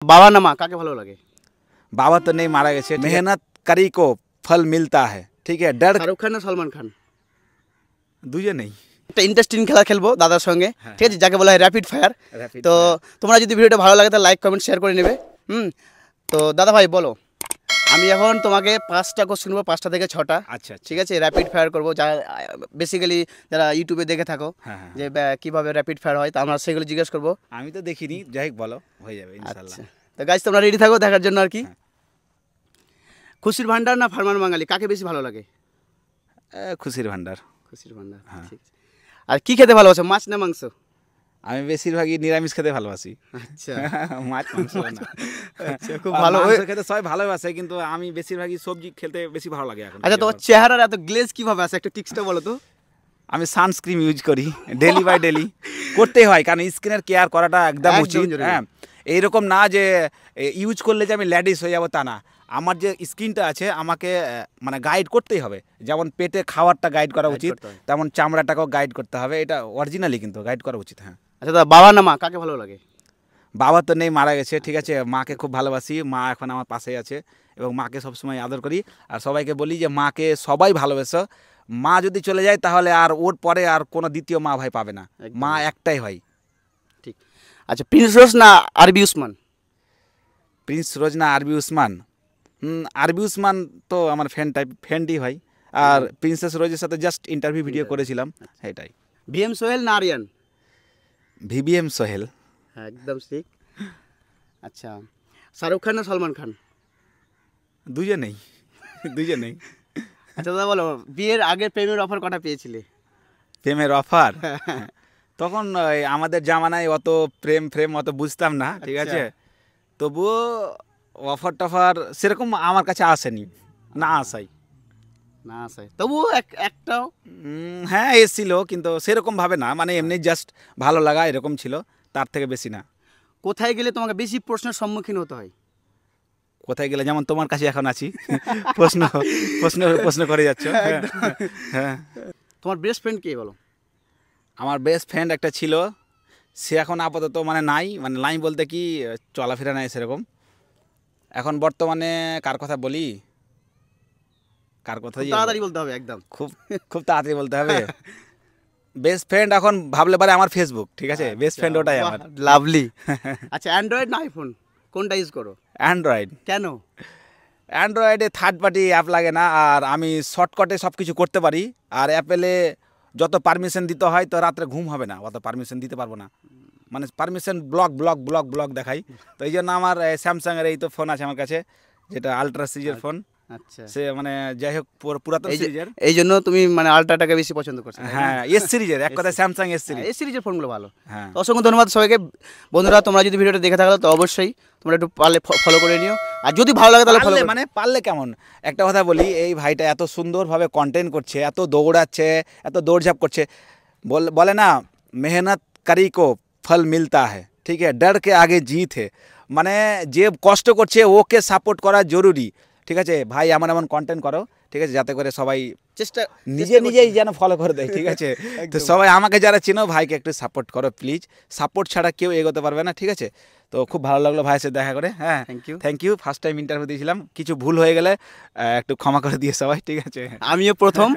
বাবা না মা কাকে ভালো লাগে? बाबा तो नहीं मारा गए, मेहनत करी को फल मिलता है, ठीक है। डर শাহরুখ খান না সলমান খান? দুজনেই नहीं। একটা ইন্টারেস্টিং খেলা খেলবো দাদার সঙ্গে, ঠিক আছে, যাকে বলা হয় র্যাপিড ফায়ার। Rapid তো তোমরা যদি ভিডিওটা ভালো লাগে তাহলে লাইক কমেন্ট শেয়ার করে নেবে। তো দাদা ভাই বলো, আমি এখন তোমাকে 5টা কোশ্চেন নেবো, 5টা থেকে 6টা। আচ্ছা ঠিক আছে, র্যাপিড ফায়ার করবো, যা বেসিক্যালি যারা ইউটিউবে দেখে থাকো যে কিভাবে র্যাপিড ফায়ার হয়, তো আমরা সেগুলো জিজ্ঞেস করবো। আমি তো দেখিনি, যাই হোক বলো, হয়ে যাবে ইনশাআল্লাহ। আচ্ছা, তো গাইস তোমরা রেডি থাকো দেখার জন্য আর কি। খুশির ভান্ডার না ফারমান বাঙালি কাকে বেশি ভালো লাগে? খুশির ভান্ডার। খুশির ভান্ডার, ঠিক আছে। আর কি খেতে ভালোবাসো, মাছ না মাংস? আমি বেশিরভাগই নিরামিষ খেতে ভালোবাসি। আচ্ছা মাছ মাংস না। আচ্ছা, খুব ভালো। মাংস খেতে সবাই ভালোবাসে, কিন্তু আমি বেশিরভাগই সবজি খেতে বেশি ভালো লাগে এখন। আচ্ছা, তোমার চেহারার এত গ্লেজ কিভাবে আসে, একটা টিক্সটা বলো তো। আমি সানস্ক্রিন ইউজ করি ডেলি বাই ডেলি, করতেই হয়, কারণ স্কিনের কেয়ার করাটা একদম উচিত। হ্যাঁ, এইরকম না যে ইউজ করলে যে আমি ল্যাডিস হয়ে যাবো তা না। আমার যে স্কিনটা আছে আমাকে মানে গাইড করতেই হবে, যেমন পেটে খাওয়ারটা গাইড করা উচিত, তেমন চামড়াটাকেও গাইড করতে হবে। এটা অরিজিনালি কিন্তু গাইড করা উচিত। হ্যাঁ। আচ্ছা দাদা, বাবা না মা কাকে ভালো লাগে? বাবা তো নেই, মারা গেছে, ঠিক আছে। মাকে খুব ভালোবাসি, মা এখন আমার পাশেই আছে এবং মাকে সবসময় আদর করি। আর সবাইকে বলি যে মাকে সবাই ভালোবাসো। মা যদি চলে যায় তাহলে আর ওর পরে আর কোনো দ্বিতীয় মা ভাই পাবে না, মা একটাই হয়। ঠিক। আচ্ছা, প্রিন্স রোজ না আরবি উসমান? প্রিন্স রোজ না আরবি উসমান? আরবি উসমান তো আমার ফ্রেন্ডই হয়, আর প্রিন্সেস রোজের সাথে জাস্ট ইন্টারভিউ ভিডিও করেছিলাম, এটাই। ভিএম সোহেল না আরিয়ান? ভিবিএম সোহেল। হ্যাঁ, একদম ঠিক। আচ্ছা, শাহরুখ খান না সলমান খান? দুজনেই দুজনেই। আচ্ছা দাদা বলো, বিয়ের আগে প্রেমের অফার কটা পেয়েছিলে? প্রেমের অফার? তখন আমাদের জামানায় অত প্রেম অত বুঝতাম না, ঠিক আছে। তবুও অফার টফার সেরকম আমার কাছে আসেনি, না আসাই। তবুও একটাও? হ্যাঁ এসেছিল, কিন্তু সেরকম ভাবে না, মানে এমনি জাস্ট ভালো লাগা এরকম ছিল, তার থেকে বেশি না। কোথায় গেলে তোমাকে বেশি প্রশ্নের সম্মুখীন হতে হয়? কোথায় গেলে, যেমন তোমার কাছে এখন আছি, প্রশ্ন প্রশ্ন প্রশ্ন করে যাচ্ছ। হ্যাঁ। তোমার বেস্ট ফ্রেন্ড কে বলো? আমার বেস্ট ফ্রেন্ড একটা ছিল, সে এখন আপাতত মানে নাই, মানে নাই বলতে কি চলাফেরা নাই সেরকম। এখন বর্তমানে কার কথা বলি, কার কথা তাড়াতাড়ি বলতে হবে, একদম খুব খুব তাড়াতাড়ি বলতে হবে। বেস্ট ফ্রেন্ড এখন ভাবলে পারে আমার ফেসবুক, ঠিক আছে, বেস্ট ফ্রেন্ড ওটাই আমার। লাভলি। আচ্ছা, অ্যান্ড্রয়েড না আইফোন কোনটা ইউজ করো? অ্যান্ড্রয়েড। কেন? অ্যান্ড্রয়েডে থার্ড পার্টি অ্যাপ লাগে না, আর আমি শর্টকাটে সব কিছু করতে পারি। আর অ্যাপেলে যত পারমিশন দিতে হয় তো রাত্রে ঘুম হবে না, অত পারমিশন দিতে পারবো না, মানে পারমিশন ব্লক দেখাই। তো এই জন্য আমার স্যামসাংয়ের এই তো ফোন আছে আমার কাছে, যেটা আলট্রা সিরিজের ফোন। আচ্ছা, সে মানে যাই হোক পুরাতন সিরিজের, এই জন্য তুমি মানে আলট্রাটাকে বেশি পছন্দ করছো? হ্যাঁ, এস সিরিজের, এক কথায় স্যামসাং এস সিরিজের ফোনগুলো ভালো। হ্যাঁ। অসংখ্য ধন্যবাদ সবাইকে। বন্ধুরা, তোমরা যদি ভিডিওটা দেখে থাকো তো অবশ্যই তোমরা একটু পারলে ফলো করে নিও, আর যদি ভালো লাগে তাহলে ফলো মানে পারলে কেমন। একটা কথা বলি, এই ভাইটা এত সুন্দরভাবে কন্টেন্ট করছে, এত দৌড়াচ্ছে, এত দৌড়ঝাঁপ করছে, বলে না মেহনত করি কো ফল মিলতা है, ঠিক है, ডর কে আগে জিত है। মানে যে কষ্ট করছে ওকে সাপোর্ট করা জরুরি, ঠিক আছে ভাই। এমন কন্টেন্ট করো, ঠিক আছে, যাতে করে সবাই চেষ্টা নিজেই যেন ফলো করে দেয়, ঠিক আছে। তো সবাই আমাকে যারা চিনো, ভাইকে একটু সাপোর্ট করো প্লিজ, সাপোর্ট ছাড়া কেউ এগোতে পারবে না, ঠিক আছে। তো খুব ভালো লাগলো ভাইয়ের সাথে দেখা করে। হ্যাঁ, thank you. First time interview দিয়েছিলাম, কিছু ভুল হয়ে গেলে একটু ক্ষমা করে দিয়ে সবাই, ঠিক আছে। আমিও প্রথম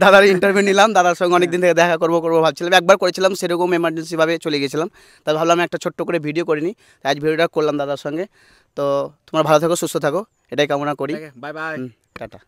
দাদার ইন্টারভিউ নিলাম, দাদার সঙ্গে অনেকদিন থেকে দেখা করবো ভাবছিলাম, একবার করেছিলাম, সেরকম এমার্জেন্সিভাবে চলে গেছিলাম, তাই ভাবলাম একটা ছোট্ট করে ভিডিও করে নিই, তাই আজ ভিডিওটা করলাম দাদার সঙ্গে। তো তোমরা ভালো থাকো, সুস্থ থাকো, এটাই কামনা করি। Bye bye, tata.